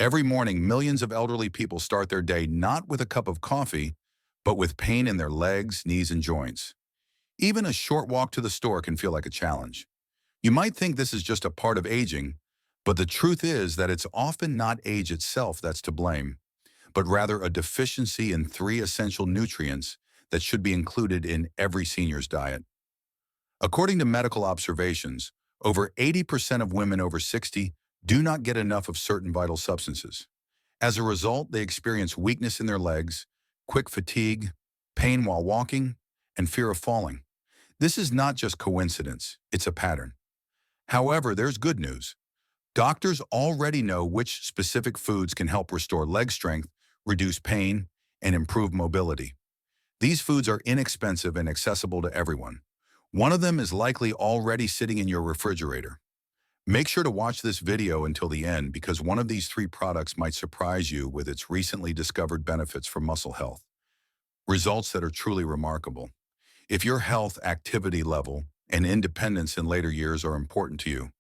Every morning, millions of elderly people start their day not with a cup of coffee, but with pain in their legs, knees, and joints. Even a short walk to the store can feel like a challenge. You might think this is just a part of aging, but the truth is that it's often not age itself that's to blame, but rather a deficiency in three essential nutrients that should be included in every senior's diet. According to medical observations, over 80% of women over 60 do not get enough of certain vital substances. As a result, they experience weakness in their legs, quick fatigue, pain while walking, and fear of falling. This is not just coincidence, it's a pattern. However, there's good news. Doctors already know which specific foods can help restore leg strength, reduce pain, and improve mobility. These foods are inexpensive and accessible to everyone. One of them is likely already sitting in your refrigerator. Make sure to watch this video until the end because one of these three products might surprise you with its recently discovered benefits for muscle health. Results that are truly remarkable. If your health, activity level, and independence in later years are important to you,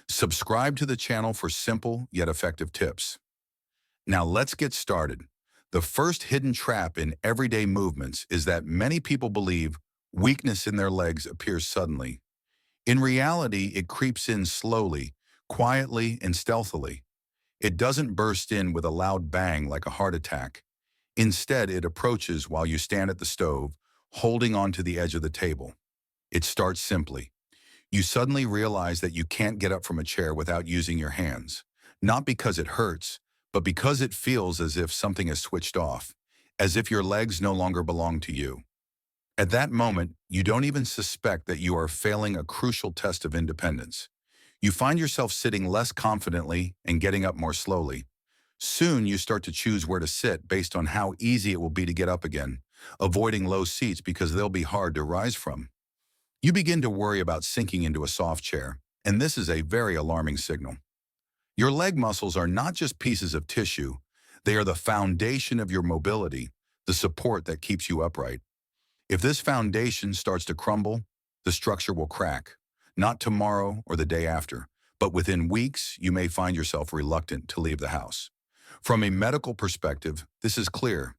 subscribe to the channel for simple yet effective tips. Now let's get started. The first hidden trap in everyday movements is that many people believe weakness in their legs appears suddenly. In reality, it creeps in slowly, quietly, and stealthily. It doesn't burst in with a loud bang like a heart attack. Instead, it approaches while you stand at the stove, holding onto the edge of the table. It starts simply. You suddenly realize that you can't get up from a chair without using your hands, not because it hurts, but because it feels as if something is switched off, as if your legs no longer belong to you. At that moment, you don't even suspect that you are failing a crucial test of independence. You find yourself sitting less confidently and getting up more slowly. Soon, you start to choose where to sit based on how easy it will be to get up again, avoiding low seats because they'll be hard to rise from. You begin to worry about sinking into a soft chair, and this is a very alarming signal. Your leg muscles are not just pieces of tissue, they are the foundation of your mobility, the support that keeps you upright. If this foundation starts to crumble, the structure will crack, not tomorrow or the day after, but within weeks you may find yourself reluctant to leave the house. From a medical perspective, this is clear.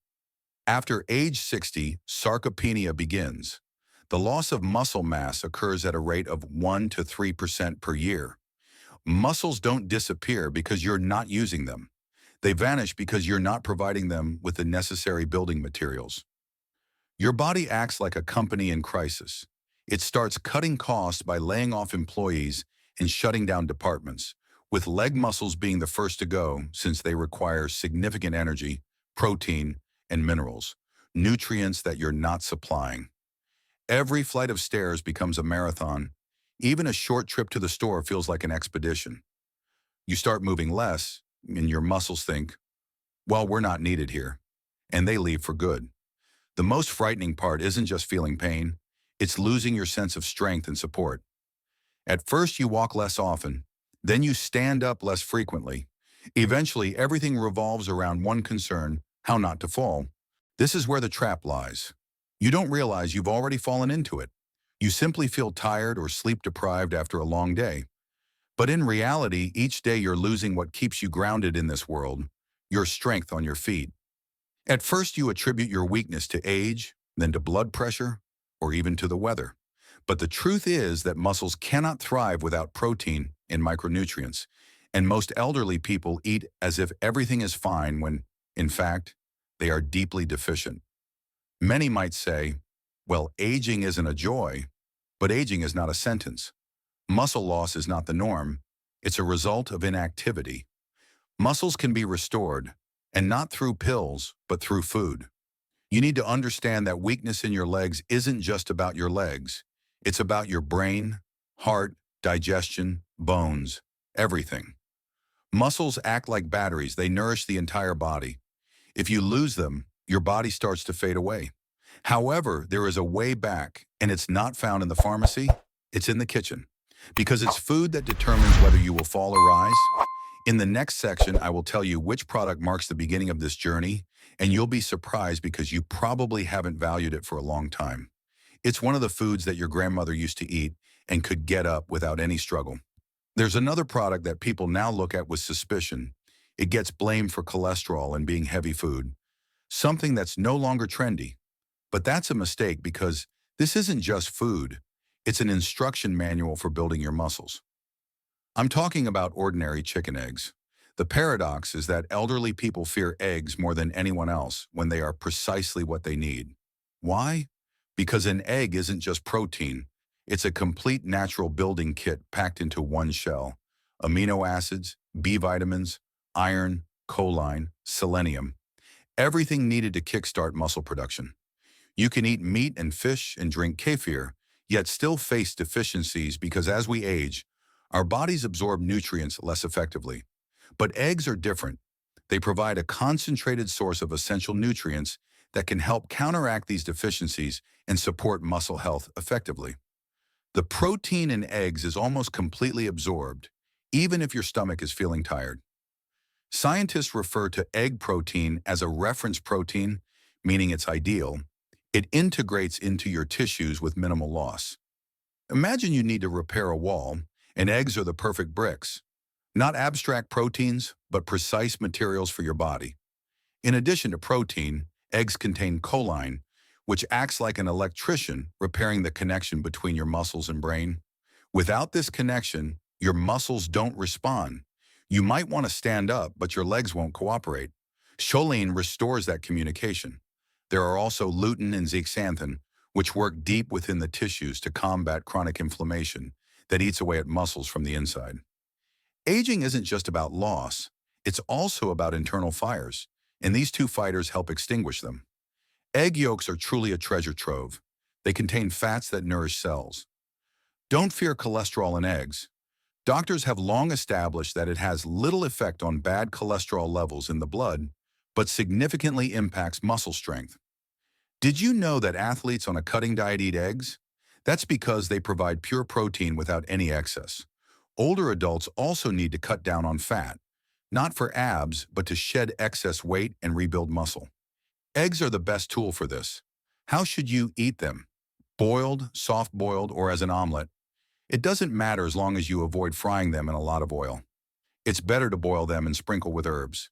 After age 60, sarcopenia begins. The loss of muscle mass occurs at a rate of 1 to 3% per year. Muscles don't disappear because you're not using them. They vanish because you're not providing them with the necessary building materials. Your body acts like a company in crisis. It starts cutting costs by laying off employees and shutting down departments, with leg muscles being the first to go since they require significant energy, protein, and minerals, nutrients that you're not supplying. Every flight of stairs becomes a marathon. Even a short trip to the store feels like an expedition. You start moving less, and your muscles think, well, we're not needed here, and they leave for good. The most frightening part isn't just feeling pain, it's losing your sense of strength and support. At first you walk less often, then you stand up less frequently. Eventually everything revolves around one concern, how not to fall. This is where the trap lies. You don't realize you've already fallen into it. You simply feel tired or sleep deprived after a long day. But in reality, each day you're losing what keeps you grounded in this world, your strength on your feet. At first, you attribute your weakness to age, then to blood pressure, or even to the weather. But the truth is that muscles cannot thrive without protein and micronutrients, and most elderly people eat as if everything is fine when, in fact, they are deeply deficient. Many might say, well, aging isn't a joy, but aging is not a sentence. Muscle loss is not the norm. It's a result of inactivity. Muscles can be restored, and not through pills, but through food. You need to understand that weakness in your legs isn't just about your legs. It's about your brain, heart, digestion, bones, everything. Muscles act like batteries. They nourish the entire body. If you lose them, your body starts to fade away. However, there is a way back, and it's not found in the pharmacy, it's in the kitchen. Because it's food that determines whether you will fall or rise. In the next section, I will tell you which product marks the beginning of this journey, and you'll be surprised because you probably haven't valued it for a long time. It's one of the foods that your grandmother used to eat and could get up without any struggle. There's another product that people now look at with suspicion. It gets blamed for cholesterol and being heavy food, something that's no longer trendy. But that's a mistake because this isn't just food. It's an instruction manual for building your muscles. I'm talking about ordinary chicken eggs. The paradox is that elderly people fear eggs more than anyone else when they are precisely what they need. Why? Because an egg isn't just protein. It's a complete natural building kit packed into one shell. Amino acids, B vitamins, iron, choline, selenium. Everything needed to kickstart muscle production. You can eat meat and fish and drink kefir, yet still face deficiencies because as we age, our bodies absorb nutrients less effectively. But eggs are different. They provide a concentrated source of essential nutrients that can help counteract these deficiencies and support muscle health effectively. The protein in eggs is almost completely absorbed, even if your stomach is feeling tired. Scientists refer to egg protein as a reference protein, meaning it's ideal. It integrates into your tissues with minimal loss. Imagine you need to repair a wall, and eggs are the perfect bricks. Not abstract proteins, but precise materials for your body. In addition to protein, eggs contain choline, which acts like an electrician, repairing the connection between your muscles and brain. Without this connection, your muscles don't respond. You might want to stand up, but your legs won't cooperate. Choline restores that communication. There are also lutein and zeaxanthin, which work deep within the tissues to combat chronic inflammation that eats away at muscles from the inside. Aging isn't just about loss, it's also about internal fires, and these two fighters help extinguish them. Egg yolks are truly a treasure trove. They contain fats that nourish cells. Don't fear cholesterol in eggs. Doctors have long established that it has little effect on bad cholesterol levels in the blood, but significantly impacts muscle strength. Did you know that athletes on a cutting diet eat eggs? That's because they provide pure protein without any excess. Older adults also need to cut down on fat, not for abs, but to shed excess weight and rebuild muscle. Eggs are the best tool for this. How should you eat them? Boiled, soft-boiled, or as an omelet? It doesn't matter as long as you avoid frying them in a lot of oil. It's better to boil them and sprinkle with herbs.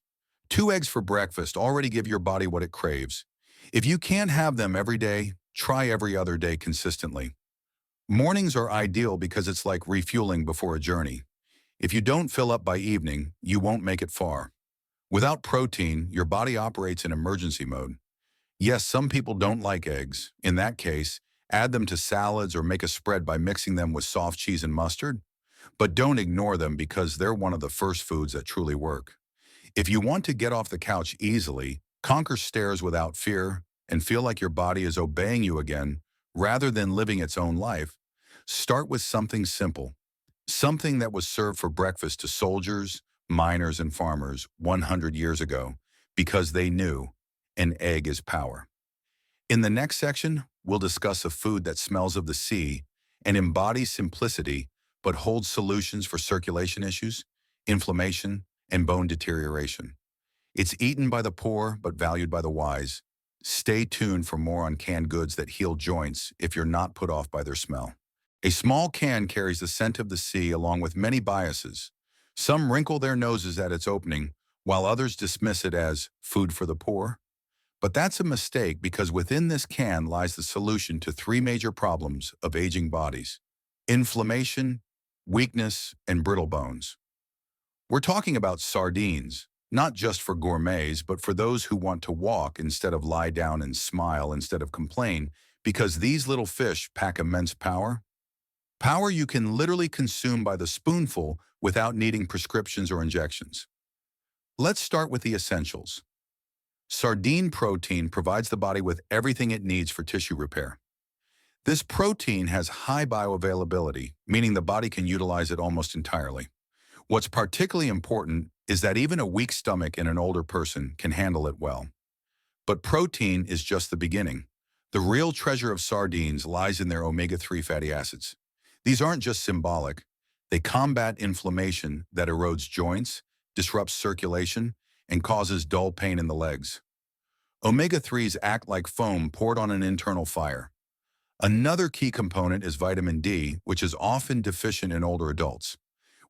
2 eggs for breakfast already give your body what it craves. If you can't have them every day, try every other day consistently. Mornings are ideal because it's like refueling before a journey. If you don't fill up by evening, you won't make it far. Without protein, your body operates in emergency mode. Yes, some people don't like eggs. In that case, add them to salads or make a spread by mixing them with soft cheese and mustard. But don't ignore them because they're one of the first foods that truly work. If you want to get off the couch easily, conquer stairs without fear, and feel like your body is obeying you again, rather than living its own life, start with something simple. Something that was served for breakfast to soldiers, miners, and farmers 100 years ago, because they knew an egg is power. In the next section, we'll discuss a food that smells of the sea and embodies simplicity, but holds solutions for circulation issues, inflammation, and bone deterioration. It's eaten by the poor, but valued by the wise. Stay tuned for more on canned goods that heal joints if you're not put off by their smell. A small can carries the scent of the sea along with many biases. Some wrinkle their noses at its opening, while others dismiss it as food for the poor. But that's a mistake because within this can lies the solution to 3 major problems of aging bodies: inflammation, weakness, and brittle bones. We're talking about sardines, not just for gourmets, but for those who want to walk instead of lie down and smile instead of complain, because these little fish pack immense power. Power you can literally consume by the spoonful without needing prescriptions or injections. Let's start with the essentials. Sardine protein provides the body with everything it needs for tissue repair. This protein has high bioavailability, meaning the body can utilize it almost entirely. What's particularly important is that even a weak stomach in an older person can handle it well. But protein is just the beginning. The real treasure of sardines lies in their omega-3 fatty acids. These aren't just symbolic. They combat inflammation that erodes joints, disrupts circulation, and causes dull pain in the legs. Omega-3s act like foam poured on an internal fire. Another key component is vitamin D, which is often deficient in older adults.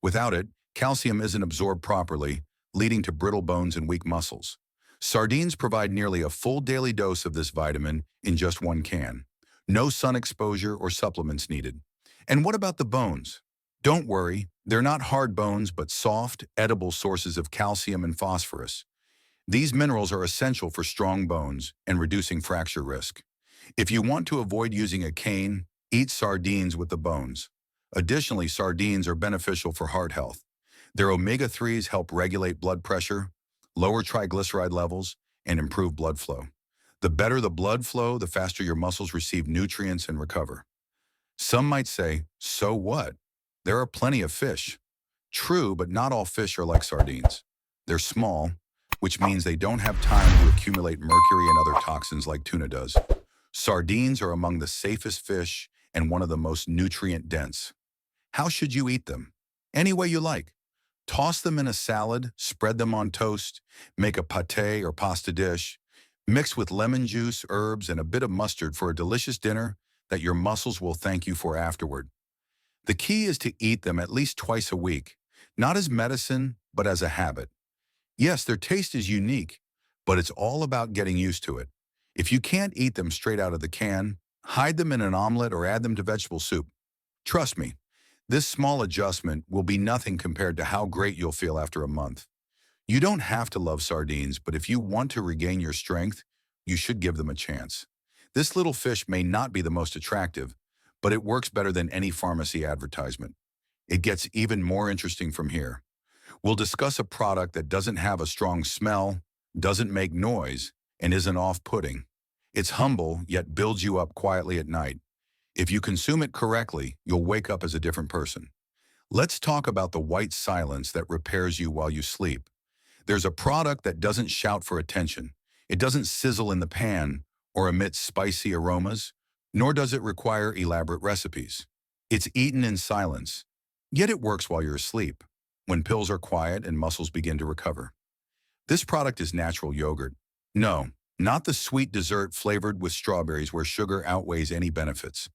Without it, calcium isn't absorbed properly, leading to brittle bones and weak muscles. Sardines provide nearly a full daily dose of this vitamin in just one can. No sun exposure or supplements needed. And what about the bones? Don't worry, they're not hard bones but soft, edible sources of calcium and phosphorus. These minerals are essential for strong bones and reducing fracture risk. If you want to avoid using a cane, eat sardines with the bones. Additionally, sardines are beneficial for heart health. Their omega-3s help regulate blood pressure, lower triglyceride levels, and improve blood flow. The better the blood flow, the faster your muscles receive nutrients and recover. Some might say, so what? There are plenty of fish. True, but not all fish are like sardines. They're small, which means they don't have time to accumulate mercury and other toxins like tuna does. Sardines are among the safest fish and one of the most nutrient-dense. How should you eat them? Any way you like. Toss them in a salad, spread them on toast, make a pâté or pasta dish, mix with lemon juice, herbs, and a bit of mustard for a delicious dinner that your muscles will thank you for afterward. The key is to eat them at least twice a week, not as medicine, but as a habit. Yes, their taste is unique, but it's all about getting used to it. If you can't eat them straight out of the can, hide them in an omelet or add them to vegetable soup. Trust me, this small adjustment will be nothing compared to how great you'll feel after a month. You don't have to love sardines, but if you want to regain your strength, you should give them a chance. This little fish may not be the most attractive, but it works better than any pharmacy advertisement. It gets even more interesting from here. We'll discuss a product that doesn't have a strong smell, doesn't make noise, and isn't off-putting. It's humble, yet builds you up quietly at night. If you consume it correctly, you'll wake up as a different person. Let's talk about the white silence that repairs you while you sleep. There's a product that doesn't shout for attention. It doesn't sizzle in the pan or emit spicy aromas, nor does it require elaborate recipes. It's eaten in silence, yet it works while you're asleep, when pills are quiet and muscles begin to recover. This product is natural yogurt. No, not the sweet dessert flavored with strawberries where sugar outweighs any benefits.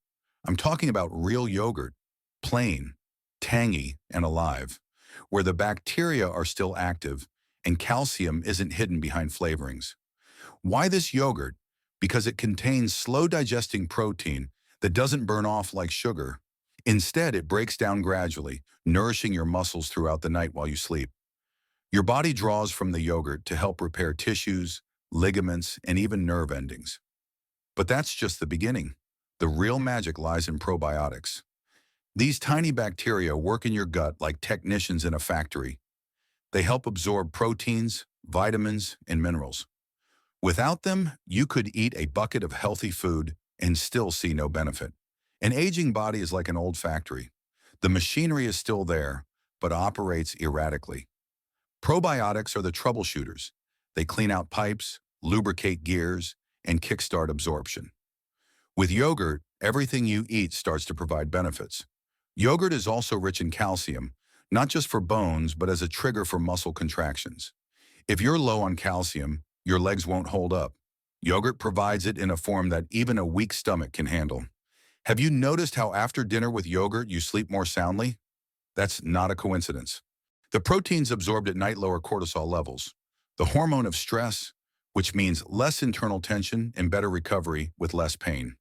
I'm talking about real yogurt, plain, tangy, and alive, where the bacteria are still active and calcium isn't hidden behind flavorings. Why this yogurt? Because it contains slow-digesting protein that doesn't burn off like sugar. Instead, it breaks down gradually, nourishing your muscles throughout the night while you sleep. Your body draws from the yogurt to help repair tissues, ligaments, and even nerve endings. But that's just the beginning. The real magic lies in probiotics. These tiny bacteria work in your gut like technicians in a factory. They help absorb proteins, vitamins, and minerals. Without them, you could eat a bucket of healthy food and still see no benefit. An aging body is like an old factory. The machinery is still there, but operates erratically. Probiotics are the troubleshooters. They clean out pipes, lubricate gears, and kickstart absorption. With yogurt, everything you eat starts to provide benefits. Yogurt is also rich in calcium, not just for bones, but as a trigger for muscle contractions. If you're low on calcium, your legs won't hold up. Yogurt provides it in a form that even a weak stomach can handle. Have you noticed how after dinner with yogurt you sleep more soundly? That's not a coincidence. The proteins absorbed at night lower cortisol levels, the hormone of stress, which means less internal tension and better recovery with less pain.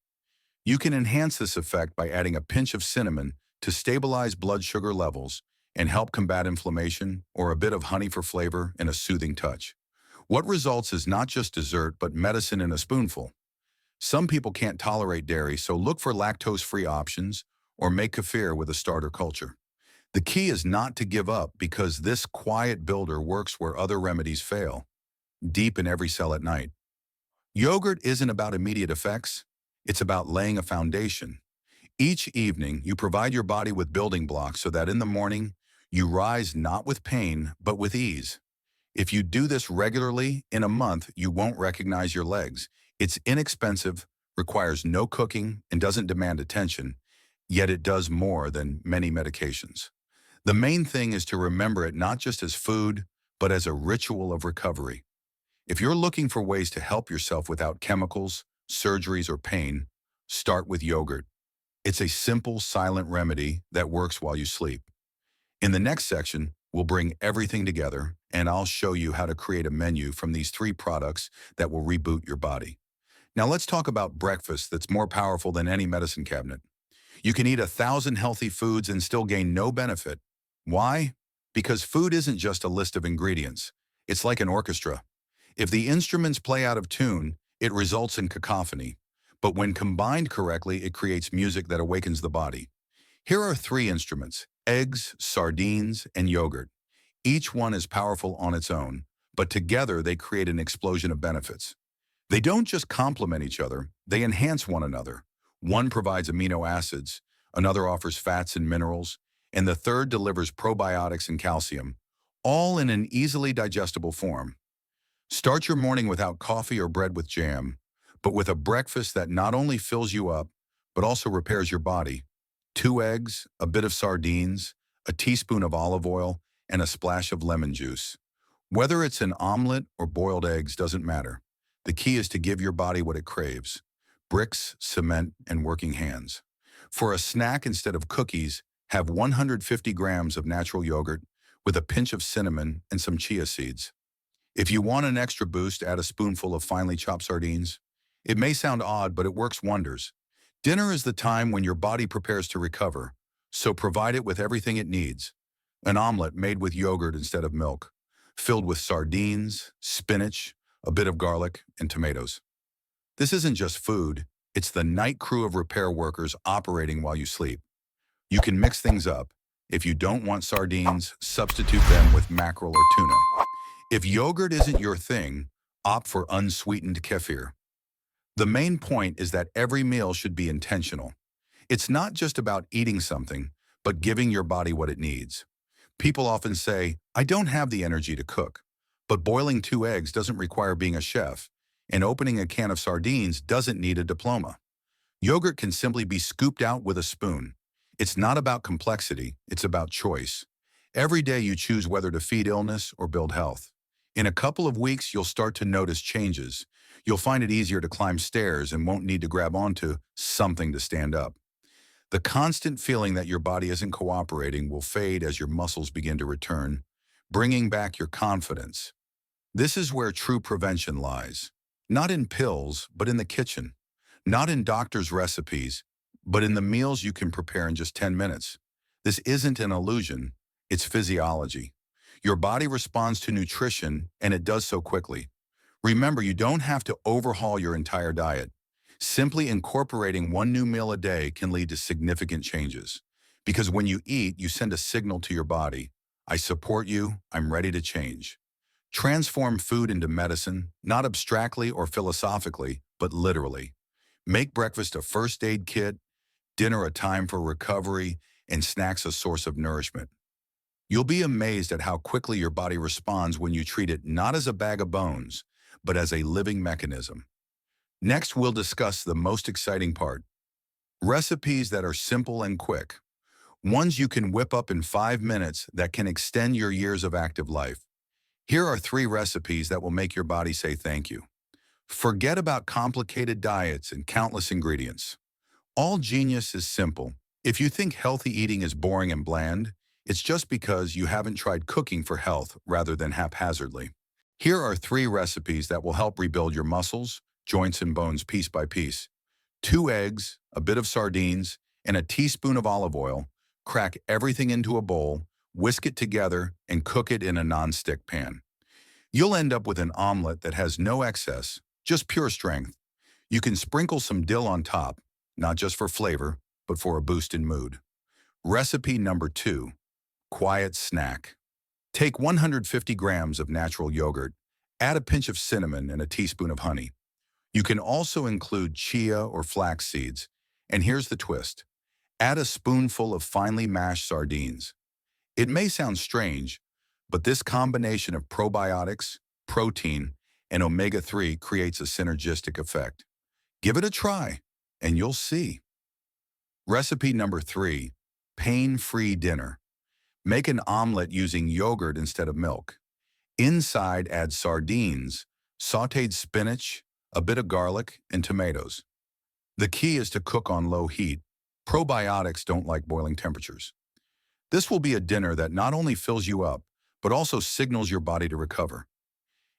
You can enhance this effect by adding a pinch of cinnamon to stabilize blood sugar levels and help combat inflammation, or a bit of honey for flavor and a soothing touch. What results is not just dessert, but medicine in a spoonful. Some people can't tolerate dairy, so look for lactose-free options or make kefir with a starter culture. The key is not to give up, because this quiet builder works where other remedies fail, deep in every cell at night. Yogurt isn't about immediate effects. It's about laying a foundation. Each evening, you provide your body with building blocks so that in the morning, you rise not with pain, but with ease. If you do this regularly, in a month, you won't recognize your legs. It's inexpensive, requires no cooking, and doesn't demand attention, yet it does more than many medications. The main thing is to remember it not just as food, but as a ritual of recovery. If you're looking for ways to help yourself without chemicals, surgeries, or pain, start with yogurt. It's a simple, silent remedy that works while you sleep. In the next section, we'll bring everything together and I'll show you how to create a menu from these three products that will reboot your body. Now let's talk about breakfast that's more powerful than any medicine cabinet. You can eat 1,000 healthy foods and still gain no benefit. Why? Because food isn't just a list of ingredients. It's like an orchestra. If the instruments play out of tune, it results in cacophony. But when combined correctly, it creates music that awakens the body. Here are three instruments: eggs, sardines, and yogurt. Each one is powerful on its own, but together they create an explosion of benefits. They don't just complement each other, they enhance one another. One provides amino acids, another offers fats and minerals, and the third delivers probiotics and calcium, all in an easily digestible form. Start your morning without coffee or bread with jam, but with a breakfast that not only fills you up, but also repairs your body. 2 eggs, a bit of sardines, a teaspoon of olive oil, and a splash of lemon juice. Whether it's an omelet or boiled eggs doesn't matter. The key is to give your body what it craves: bricks, cement, and working hands. For a snack instead of cookies, have 150 grams of natural yogurt with a pinch of cinnamon and some chia seeds. If you want an extra boost, add a spoonful of finely chopped sardines. It may sound odd, but it works wonders. Dinner is the time when your body prepares to recover, so provide it with everything it needs. An omelet made with yogurt instead of milk, filled with sardines, spinach, a bit of garlic, and tomatoes. This isn't just food, it's the night crew of repair workers operating while you sleep. You can mix things up. If you don't want sardines, substitute them with mackerel or tuna. If yogurt isn't your thing, opt for unsweetened kefir. The main point is that every meal should be intentional. It's not just about eating something, but giving your body what it needs. People often say, "I don't have the energy to cook." But boiling 2 eggs doesn't require being a chef, and opening a can of sardines doesn't need a diploma. Yogurt can simply be scooped out with a spoon. It's not about complexity, it's about choice. Every day you choose whether to feed illness or build health. In a couple of weeks, you'll start to notice changes. You'll find it easier to climb stairs and won't need to grab onto something to stand up. The constant feeling that your body isn't cooperating will fade as your muscles begin to return, bringing back your confidence. This is where true prevention lies. Not in pills, but in the kitchen. Not in doctors' recipes, but in the meals you can prepare in just 10 minutes. This isn't an illusion, it's physiology. Your body responds to nutrition, and it does so quickly. Remember, you don't have to overhaul your entire diet. Simply incorporating one new meal a day can lead to significant changes. Because when you eat, you send a signal to your body: I support you, I'm ready to change. Transform food into medicine, not abstractly or philosophically, but literally. Make breakfast a first aid kit, dinner a time for recovery, and snacks a source of nourishment. You'll be amazed at how quickly your body responds when you treat it not as a bag of bones, but as a living mechanism. Next, we'll discuss the most exciting part: recipes that are simple and quick. Ones you can whip up in 5 minutes that can extend your years of active life. Here are 3 recipes that will make your body say thank you. Forget about complicated diets and countless ingredients. All genius is simple. If you think healthy eating is boring and bland, it's just because you haven't tried cooking for health rather than haphazardly. Here are 3 recipes that will help rebuild your muscles, joints, and bones piece by piece. 2 eggs, a bit of sardines, and a teaspoon of olive oil. Crack everything into a bowl, whisk it together, and cook it in a non-stick pan. You'll end up with an omelet that has no excess, just pure strength. You can sprinkle some dill on top, not just for flavor, but for a boost in mood. Recipe number 2, quiet snack. Take 150 grams of natural yogurt, add a pinch of cinnamon and a teaspoon of honey. You can also include chia or flax seeds. And here's the twist: add a spoonful of finely mashed sardines. It may sound strange, but this combination of probiotics, protein, and omega-3 creates a synergistic effect. Give it a try, and you'll see. Recipe number 3, pain-free dinner. Make an omelet using yogurt instead of milk. Inside, add sardines, sautéed spinach, a bit of garlic, and tomatoes. The key is to cook on low heat. Probiotics don't like boiling temperatures. This will be a dinner that not only fills you up, but also signals your body to recover.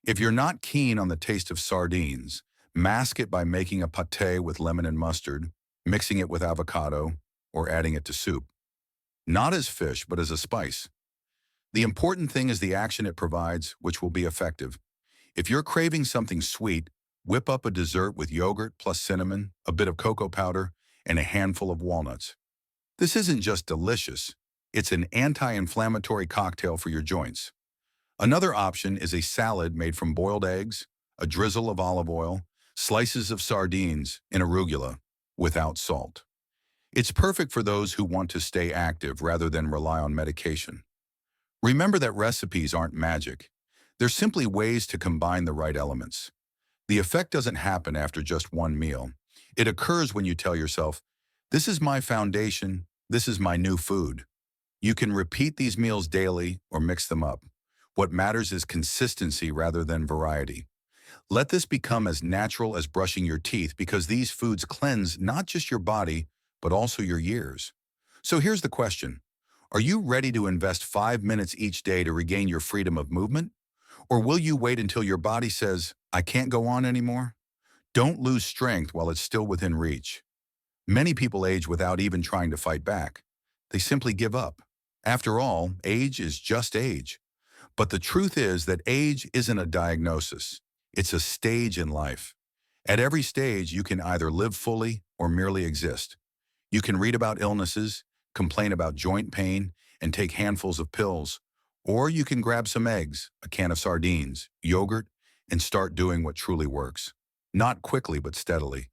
If you're not keen on the taste of sardines, mask it by making a pâté with lemon and mustard, mixing it with avocado, or adding it to soup. Not as fish, but as a spice. The important thing is the action it provides, which will be effective. If you're craving something sweet, whip up a dessert with yogurt plus cinnamon, a bit of cocoa powder, and a handful of walnuts. This isn't just delicious, it's an anti-inflammatory cocktail for your joints. Another option is a salad made from boiled eggs, a drizzle of olive oil, slices of sardines, and arugula, without salt. It's perfect for those who want to stay active rather than rely on medication. Remember that recipes aren't magic. They're simply ways to combine the right elements. The effect doesn't happen after just one meal. It occurs when you tell yourself, this is my foundation, this is my new food. You can repeat these meals daily or mix them up. What matters is consistency rather than variety. Let this become as natural as brushing your teeth because these foods cleanse not just your body, but also your years. So here's the question. Are you ready to invest 5 minutes each day to regain your freedom of movement? Or will you wait until your body says, I can't go on anymore? Don't lose strength while it's still within reach. Many people age without even trying to fight back. They simply give up. After all, age is just age. But the truth is that age isn't a diagnosis. It's a stage in life. At every stage, you can either live fully or merely exist. You can read about illnesses, complain about joint pain, and take handfuls of pills. Or you can grab some eggs, a can of sardines, yogurt, and start doing what truly works. Not quickly, but steadily.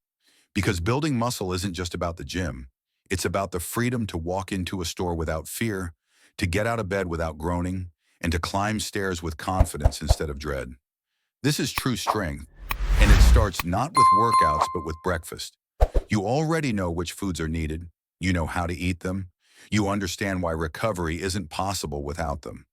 Because building muscle isn't just about the gym. It's about the freedom to walk into a store without fear, to get out of bed without groaning, and to climb stairs with confidence instead of dread. This is true strength, and it starts not with workouts but with breakfast. You already know which foods are needed, you know how to eat them, you understand why recovery isn't possible without them.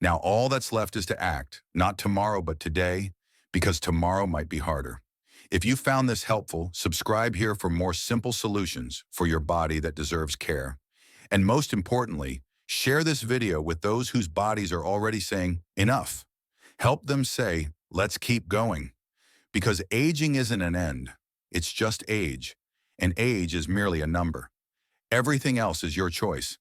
Now all that's left is to act, not tomorrow but today, because tomorrow might be harder. If you found this helpful, subscribe here for more simple solutions for your body that deserves care. And most importantly, share this video with those whose bodies are already saying, enough. Help them say, let's keep going. Because aging isn't an end, it's just age. And age is merely a number. Everything else is your choice.